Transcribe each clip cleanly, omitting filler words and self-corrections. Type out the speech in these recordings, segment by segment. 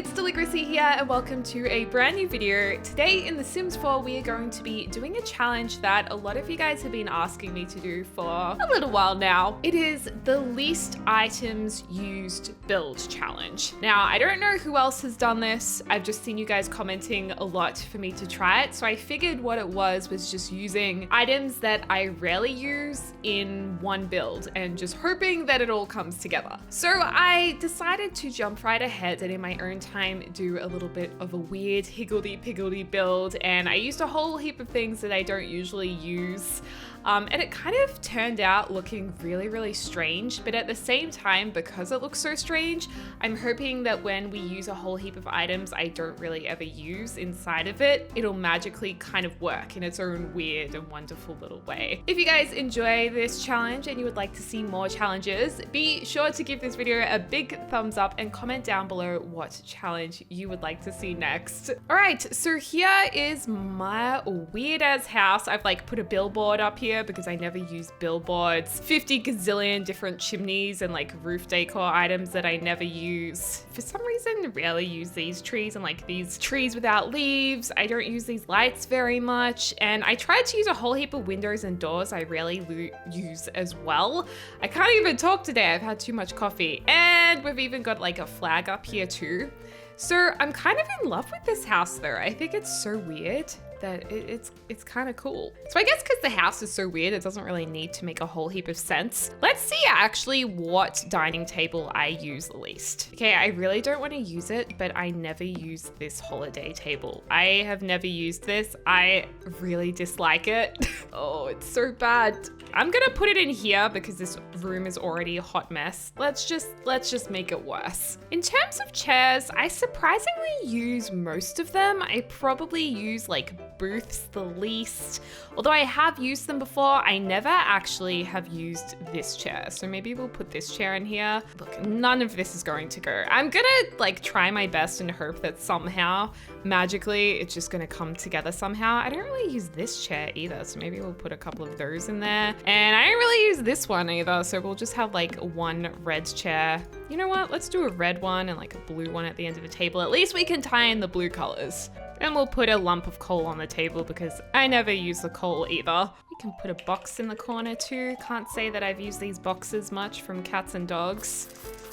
it's Deligracy here and welcome to a brand new video. Today in The Sims 4 we are going to be doing a challenge that a lot of you guys have been asking me to do for a little while now. It is the least items used build challenge. Now I don't know who else has done this. I've just seen you guys commenting a lot for me to try it, so I figured what it was just using items that I rarely use in one build and just hoping that it all comes together. So I decided to jump right ahead and in my own time do a little bit of a weird higgledy-piggledy build, and I used a whole heap of things that I don't usually use. And it kind of turned out looking really strange, but at the same time, because it looks so strange, I'm hoping that when we use a whole heap of items I don't really ever use inside of it, it'll magically kind of work in its own weird and wonderful little way. If you guys enjoy this challenge and you would like to see more challenges, be sure to give this video a big thumbs up and comment down below what challenge you would like to see next. All right, so here is my weird ass house. I've like put a billboard up here because I never use billboards. 50 gazillion different chimneys and like roof decor items that I never use. For some reason, rarely use these trees and like these trees without leaves. I don't use these lights very much. And I tried to use a whole heap of windows and doors I rarely use as well. I can't even talk today. I've had too much coffee. And we've even got like a flag up here too. So I'm kind of in love with this house though. I think it's so weird that it's kind of cool. So I guess because the house is so weird, it doesn't really need to make a whole heap of sense. Let's see actually what dining table I use the least. Okay, I really don't want to use it, but I never use this holiday table. I have never used this. I really dislike it. Oh, it's so bad. I'm gonna put it in here because this room is already a hot mess. Let's just make it worse. In terms of chairs, I surprisingly use most of them. I probably use like booths the least. Although I have used them before, I never actually have used this chair. So maybe we'll put this chair in here. Look, none of this is going to go. I'm gonna like try my best and hope that somehow, magically, it's just gonna come together somehow. I don't really use this chair either, so maybe we'll put a couple of those in there. And I don't really use this one either, so we'll just have like one red chair. You know what? Let's do a red one and like a blue one at the end of the table. At least we can tie in the blue colors. And we'll put a lump of coal on the table because I never use the coal either. We can put a box in the corner too. Can't say that I've used these boxes much from cats and dogs.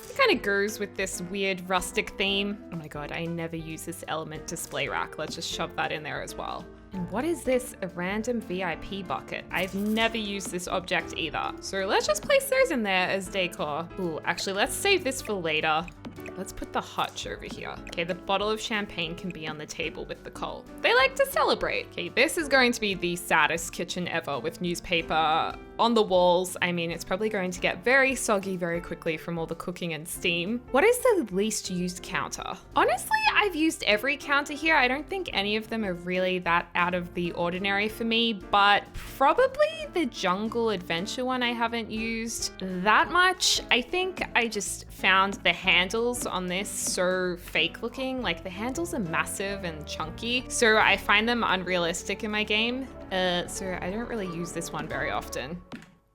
It kind of goes with this weird rustic theme. Oh my god, I never use this element display rack. Let's just shove that in there as well. And what is this? A random VIP bucket. I've never used this object either. So let's just place those in there as decor. Ooh, actually, let's save this for later. Let's put the hutch over here. Okay, the bottle of champagne can be on the table with the coal. They like to celebrate. Okay, this is going to be the saddest kitchen ever with newspaper on the walls. I mean, it's probably going to get very soggy very quickly from all the cooking and steam. What is the least used counter? Honestly, I've used every counter here. I don't think any of them are really that out of the ordinary for me, but probably the jungle adventure one I haven't used that much. I think I just found the handles on this so fake looking. Like the handles are massive and chunky, so I find them unrealistic in my game. So I don't really use this one very often.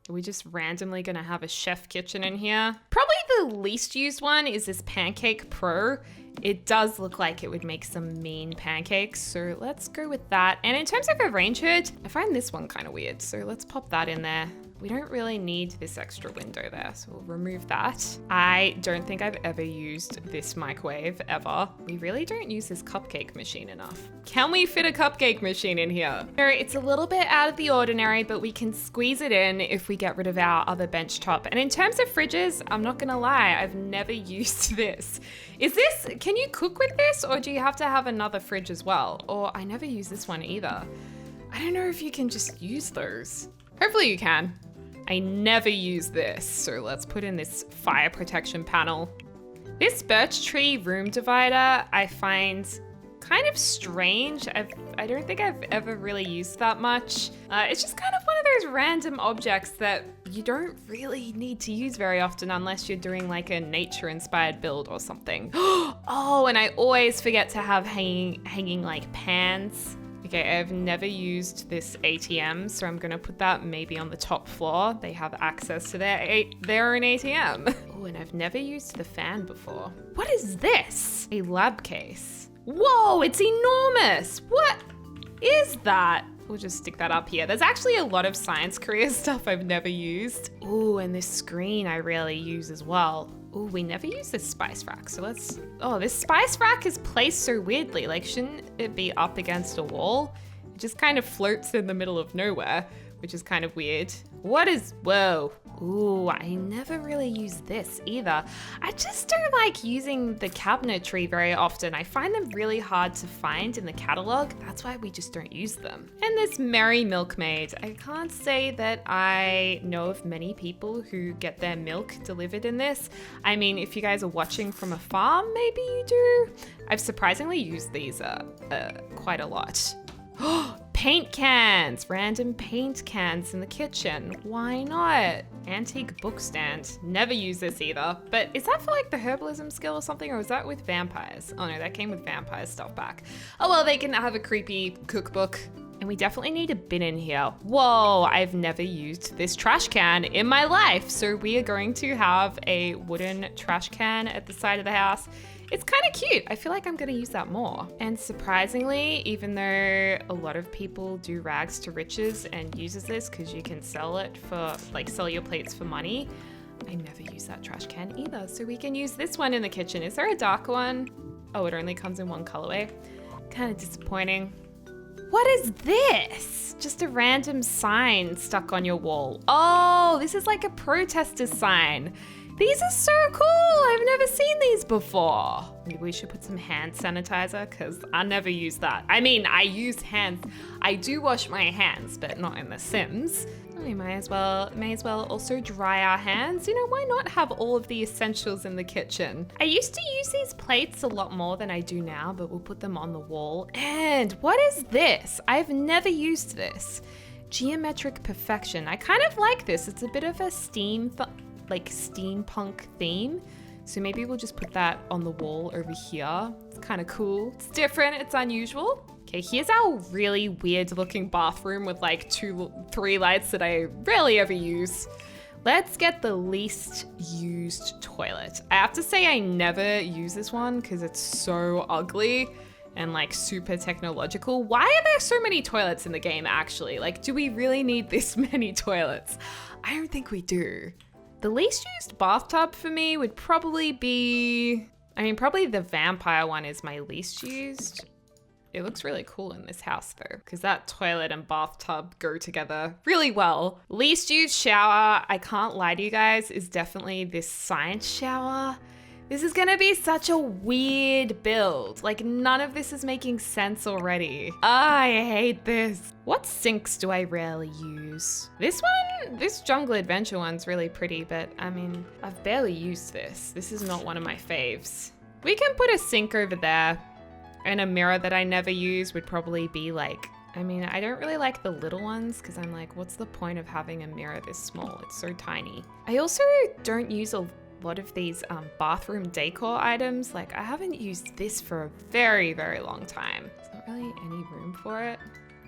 Are we just randomly gonna have a chef kitchen in here? Probably the least used one is this Pancake Pro. It does look like it would make some mean pancakes, so let's go with that. And in terms of a range hood, I find this one kind of weird, so let's pop that in there. We don't really need this extra window there, so we'll remove that. I don't think I've ever used this microwave ever. We really don't use this cupcake machine enough. Can we fit a cupcake machine in here? No, it's a little bit out of the ordinary, but we can squeeze it in if we get rid of our other bench top. And in terms of fridges, I'm not gonna lie, I've never used this. Can you cook with this, or do you have to have another fridge as well? Or I never use this one either. I don't know if you can just use those. Hopefully you can. I never use this, so let's put in this fire protection panel. This birch tree room divider I find kind of strange. I don't think I've ever really used that much. It's just kind of one of those random objects that you don't really need to use very often unless you're doing like a nature-inspired build or something. Oh, and I always forget to have hanging like pans. Okay, I've never used this ATM, so I'm gonna put that maybe on the top floor. They have access to their own ATM. Oh, and I've never used the fan before. What is this? A lab case. Whoa, it's enormous. What is that? We'll just stick that up here. There's actually a lot of science career stuff I've never used. Ooh, and this screen I rarely use as well. Ooh, we never use this spice rack, so let's... Oh, this spice rack is placed so weirdly. Like, shouldn't it be up against a wall? It just kind of floats in the middle of nowhere, which is kind of weird. What is... Whoa. Ooh, I never really use this either. I just don't like using the cabinetry very often. I find them really hard to find in the catalog. That's why we just don't use them. And this Merry Milkmaid. I can't say that I know of many people who get their milk delivered in this. I mean, if you guys are watching from a farm, maybe you do. I've surprisingly used these quite a lot. Paint cans, random paint cans in the kitchen. Why not? Antique book stand. Never use this either. But is that for like the herbalism skill or something, or is that with vampires? Oh no, that came with vampire stuff back. Oh well, they can have a creepy cookbook. And we definitely need a bin in here. Whoa, I've never used this trash can in my life. So we are going to have a wooden trash can at the side of the house. It's kind of cute. I feel like I'm gonna use that more. And surprisingly, even though a lot of people do rags to riches and uses this because you can sell it for, like sell your plates for money, I never use that trash can either. So we can use this one in the kitchen. Is there a darker one? Oh, it only comes in one colorway. Kind of disappointing. What is this? Just a random sign stuck on your wall. Oh, this is like a protester sign. These are so cool. I've never seen these before. Maybe we should put some hand sanitizer because I never use that. I mean, I use hands. I do wash my hands, but not in The Sims. We may as well also dry our hands. You know, why not have all of the essentials in the kitchen? I used to use these plates a lot more than I do now, but we'll put them on the wall. And what is this? I've never used this. Geometric perfection. I kind of like this. It's a bit of a steampunk theme. So maybe we'll just put that on the wall over here. It's kind of cool. It's different, it's unusual. Okay, here's our really weird looking bathroom with like 3 lights that I rarely ever use. Let's get the least used toilet. I have to say I never use this one because it's so ugly and like super technological. Why are there so many toilets in the game actually? Like, do we really need this many toilets? I don't think we do. The least used bathtub for me would probably be, I mean, probably the vampire one is my least used. It looks really cool in this house though, because that toilet and bathtub go together really well. Least used shower, I can't lie to you guys, is definitely this science shower. This is gonna be such a weird build. Like, none of this is making sense already. I hate this. What sinks do I rarely use? This one, this Jungle Adventure one's really pretty, but I mean, I've barely used this. This is not one of my faves. We can put a sink over there, and a mirror that I never use would probably be like, I mean, I don't really like the little ones because I'm like, what's the point of having a mirror this small? It's so tiny. I also don't use a lot of these bathroom decor items. Like, I haven't used this for a very, very long time. There's not really any room for it.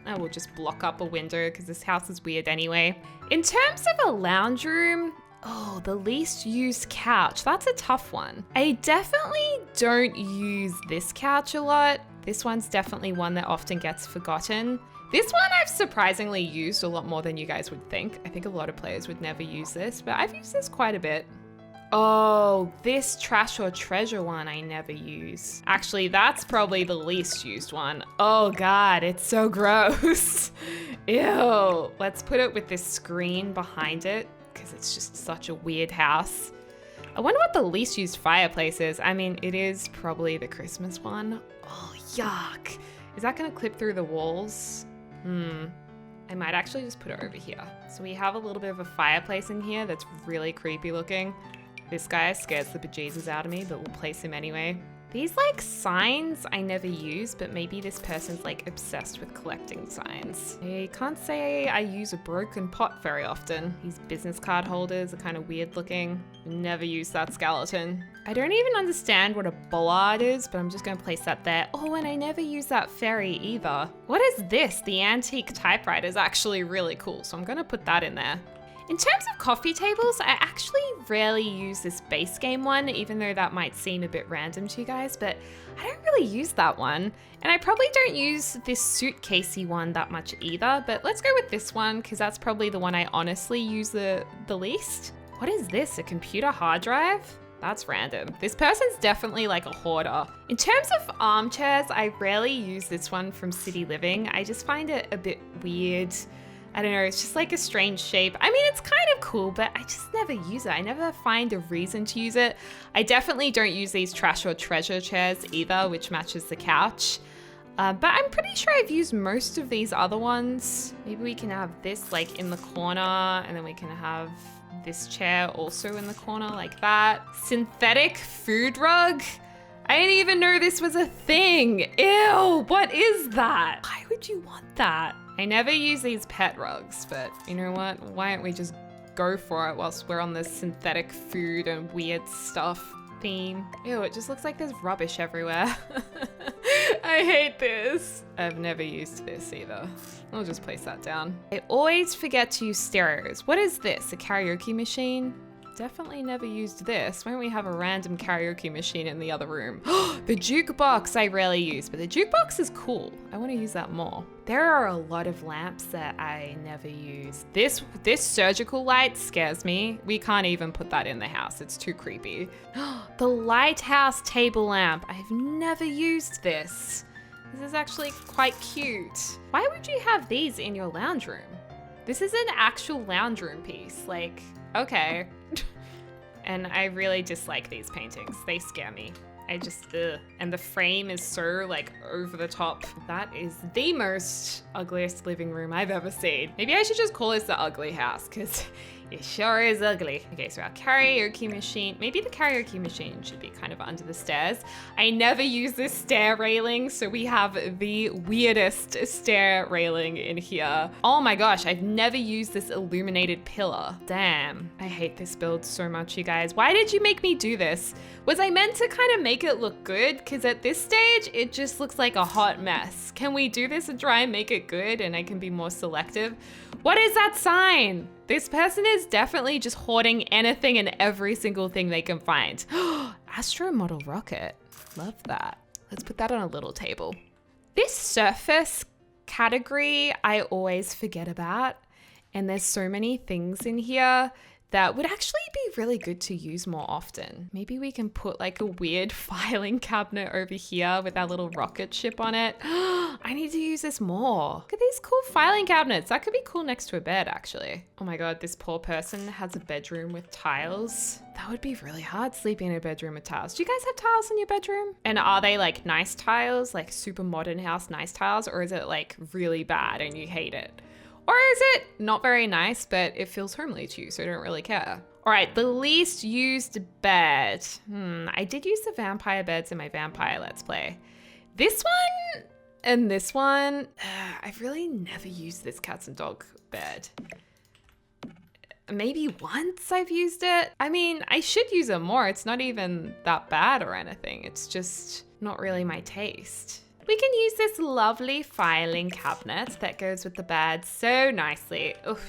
I will just block up a window because this house is weird anyway. In terms of a lounge room, oh, the least used couch. That's a tough one. I definitely don't use this couch a lot. This one's definitely one that often gets forgotten. This one I've surprisingly used a lot more than you guys would think. I think a lot of players would never use this, but I've used this quite a bit. Oh, this trash or treasure one I never use. Actually, that's probably the least used one. Oh God, it's so gross. Ew. Let's put it with this screen behind it because it's just such a weird house. I wonder what the least used fireplace is. I mean, it is probably the Christmas one. Oh, yuck. Is that gonna clip through the walls? I might actually just put it over here. So we have a little bit of a fireplace in here that's really creepy looking. This guy scares the bejesus out of me, but we'll place him anyway. These like signs I never use, but maybe this person's like obsessed with collecting signs. I can't say I use a broken pot very often. These business card holders are kind of weird looking. Never use that skeleton. I don't even understand what a bollard is, but I'm just gonna place that there. Oh, and I never use that fairy either. What is this? The antique typewriter is actually really cool, so I'm gonna put that in there. In terms of coffee tables, I actually rarely use this base game one, even though that might seem a bit random to you guys, but I don't really use that one. And I probably don't use this suitcasey one that much either, but let's go with this one because that's probably the one I honestly use the least. What is this, a computer hard drive? That's random. This person's definitely like a hoarder. In terms of armchairs, I rarely use this one from City Living. I just find it a bit weird. I don't know, it's just like a strange shape. I mean, it's kind of cool, but I just never use it. I never find a reason to use it. I definitely don't use these trash or treasure chairs either, which matches the couch. But I'm pretty sure I've used most of these other ones. Maybe we can have this like in the corner, and then we can have this chair also in the corner like that. Synthetic food rug? I didn't even know this was a thing. Ew, what is that? Why would you want that? I never use these pet rugs, but you know what? Why don't we just go for it whilst we're on this synthetic food and weird stuff theme? Ew, it just looks like there's rubbish everywhere. I hate this. I've never used this either. I'll just place that down. I always forget to use stereos. What is this, a karaoke machine? Definitely never used this. Why don't we have a random karaoke machine in the other room? The jukebox I rarely use, but the jukebox is cool. I want to use that more. There are a lot of lamps that I never use. This surgical light scares me. We can't even put that in the house. It's too creepy. The lighthouse table lamp. I've never used this. This is actually quite cute. Why would you have these in your lounge room? This is an actual lounge room piece. Like, okay. And I really dislike these paintings. They scare me. I just, ugh. And the frame is so like over the top. That is the most ugliest living room I've ever seen. Maybe I should just call this the ugly house because it sure is ugly. Okay, so our karaoke machine, maybe the karaoke machine should be kind of under the stairs. I never use this stair railing, so we have the weirdest stair railing in here. Oh my gosh, I've never used this illuminated pillar. Damn, I hate this build so much, you guys. Why did you make me do this? Was I meant to kind of make it look good? Because at this stage, it just looks like a hot mess. Can we do this and try and make it good and I can be more selective? What is that sign? This person is definitely just hoarding anything and every single thing they can find. Astro model rocket. Love that. Let's put that on a little table. This surface category I always forget about. And there's so many things in here that would actually be really good to use more often. Maybe we can put like a weird filing cabinet over here with our little rocket ship on it. I need to use this more. Look at these cool filing cabinets. That could be cool next to a bed, actually. Oh my God, this poor person has a bedroom with tiles. That would be really hard sleeping in a bedroom with tiles. Do you guys have tiles in your bedroom? And are they like nice tiles, like super modern house nice tiles, or is it like really bad and you hate it? Or is it not very nice, but it feels homely to you, so you don't really care? All right, the least used bed. I did use the vampire beds in my vampire Let's Play. This one and this one, I've really never used this cats and dog bed. Maybe once I've used it. I mean, I should use it more. It's not even that bad or anything. It's just not really my taste. We can use this lovely filing cabinet that goes with the bed so nicely. Oof,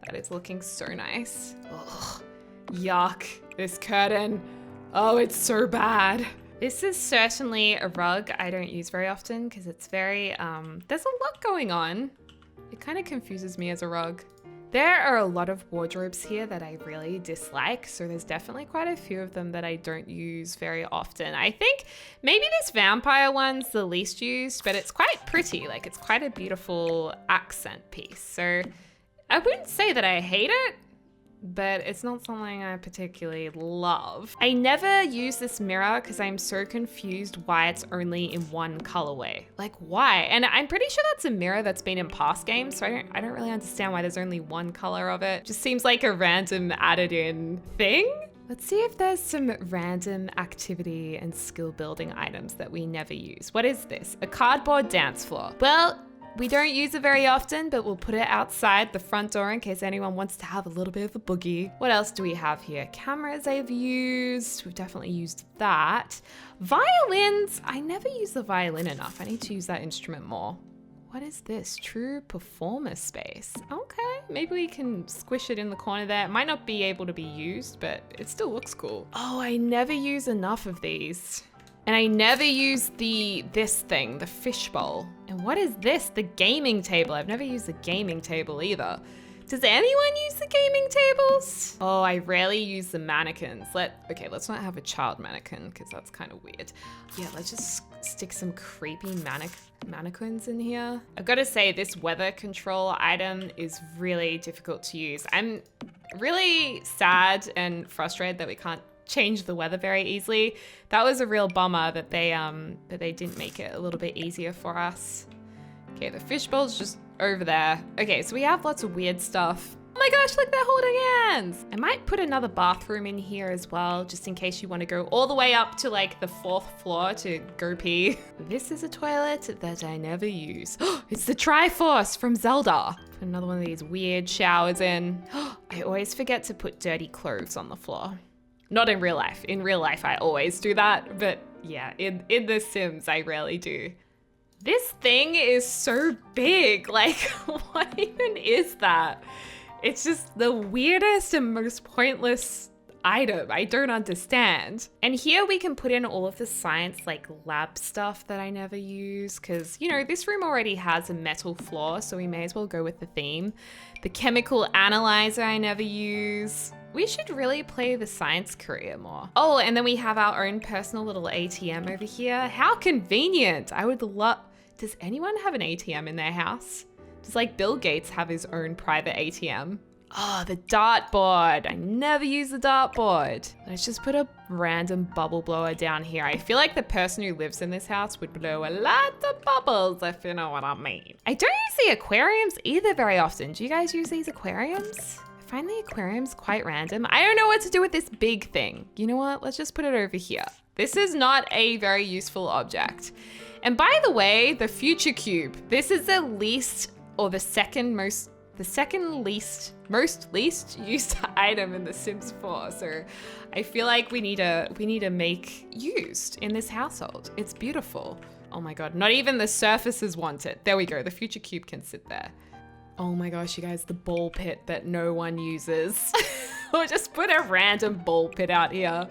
that is looking so nice. Ugh, yuck, this curtain. Oh, it's so bad. This is certainly a rug I don't use very often because it's very, there's a lot going on. It kind of confuses me as a rug. There are a lot of wardrobes here that I really dislike, so there's definitely quite a few of them that I don't use very often. I think maybe this vampire one's the least used, but it's quite pretty. Like, it's quite a beautiful accent piece. So I wouldn't say that I hate it, but it's not something I particularly love. I never use this mirror because I'm so confused why it's only in one colorway. Like, why? And I'm pretty sure that's a mirror that's been in past games, so I don't really understand why there's only one color of it. Just seems like a random added in thing. Let's see if there's some random activity and skill building items that we never use. What is this? A cardboard dance floor. Well, we don't use it very often, but we'll put it outside the front door in case anyone wants to have a little bit of a boogie. What else do we have here? Cameras I've used. We've definitely used that. Violins. I never use the violin enough. I need to use that instrument more. What is this? True performer space. Okay, maybe we can squish it in the corner there. It might not be able to be used, but it still looks cool. Oh, I never use enough of these. And I never use this thing, the fishbowl. And what is this? The gaming table. I've never used the gaming table either. Does anyone use the gaming tables? Oh, I rarely use the mannequins. Okay, let's not have a child mannequin because that's kind of weird. Yeah, let's just stick some creepy mannequins in here. I've got to say this weather control item is really difficult to use. I'm really sad and frustrated that we can't change the weather very easily. That was a real bummer that they didn't make it a little bit easier for us. Okay, the fishbowl's just over there. Okay, so we have lots of weird stuff. Oh my gosh, look, they're holding hands. I might put another bathroom in here as well, just in case you want to go all the way up to like the 4th floor to go pee. This is a toilet that I never use. It's the Triforce from Zelda. Put another one of these weird showers in. I always forget to put dirty clothes on the floor. Not in real life. In real life, I always do that. But yeah, in The Sims, I rarely do. This thing is so big. Like, what even is that? It's just the weirdest and most pointless item. I don't understand. And here we can put in all of the science, like lab stuff that I never use. Cause you know, this room already has a metal floor, so we may as well go with the theme. The chemical analyzer I never use. We should really play the science career more. Oh, and then we have our own personal little ATM over here. How convenient. I would love, does anyone have an ATM in their house? Does like Bill Gates have his own private ATM? Oh, the dartboard. I never use the dartboard. Let's just put a random bubble blower down here. I feel like the person who lives in this house would blow a lot of bubbles, if you know what I mean. I don't use the aquariums either very often. Do you guys use these aquariums? I find the aquariums quite random. I don't know what to do with this big thing. You know what? Let's just put it over here. This is not a very useful object. And by the way, the future cube. This is the least, or the second least used item in The Sims 4. So I feel like we need to make used in this household. It's beautiful. Oh my God, not even the surfaces want it. There we go, the future cube can sit there. Oh my gosh, you guys, the ball pit that no one uses. Or just put a random ball pit out here.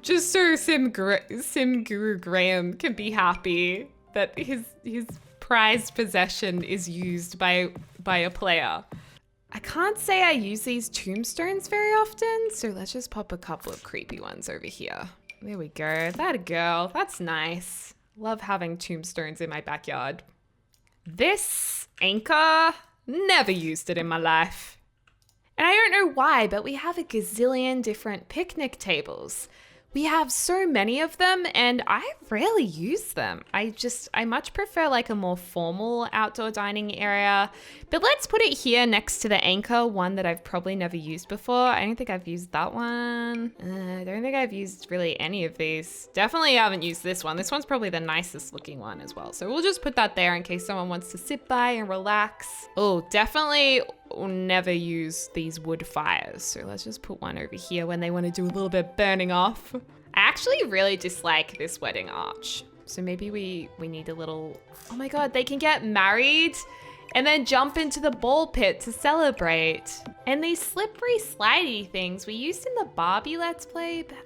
Just so Sim Guru Graham can be happy that his prized possession is used by a player. I can't say I use these tombstones very often, so let's just pop a couple of creepy ones over here. There we go. That a girl. That's nice. Love having tombstones in my backyard. This anchor, never used it in my life. And I don't know why, but we have a gazillion different picnic tables. We have so many of them and I rarely use them. I much prefer like a more formal outdoor dining area. But let's put it here next to the anchor, one that I've probably never used before. I don't think I've used that one. I don't think I've used really any of these. Definitely haven't used this one. This one's probably the nicest looking one as well. So we'll just put that there in case someone wants to sit by and relax. Oh, definitely never use these wood fires. So let's just put one over here when they want to do a little bit of burning off. I actually really dislike this wedding arch. So maybe we need a little, oh my God, they can get married and then jump into the ball pit to celebrate. And these slippery slidey things we used in the Barbie Let's Play, but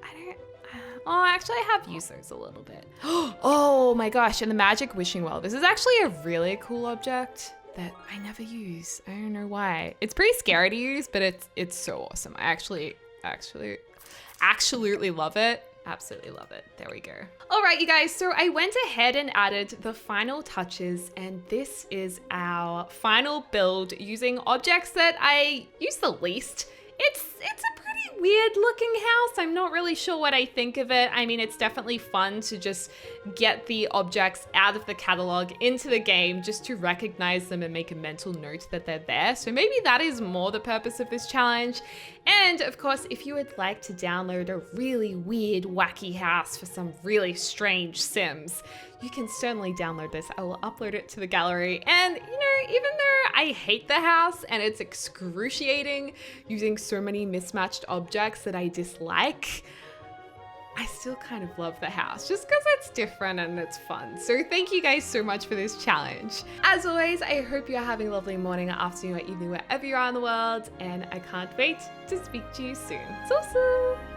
actually I have used those a little bit. Oh my gosh, and the magic wishing well. This is actually a really cool object that I never use. I don't know why. It's pretty scary to use, but it's so awesome. I actually love it. Absolutely love it. There we go. All right, you guys. So I went ahead and added the final touches, and this is our final build using objects that I use the least. It's a pretty weird looking house. I'm not really sure what I think of it. I mean, it's definitely fun to just get the objects out of the catalog into the game just to recognize them and make a mental note that they're there. So maybe that is more the purpose of this challenge. And of course, if you would like to download a really weird, wacky house for some really strange Sims, you can certainly download this. I will upload it to the gallery. And you know, even though I hate the house and it's excruciating using so many mismatched objects that I dislike, I still kind of love the house just because it's different and it's fun. So thank you guys so much for this challenge. As always, I hope you're having a lovely morning or afternoon or evening wherever you are in the world, and I can't wait to speak to you soon. So soon!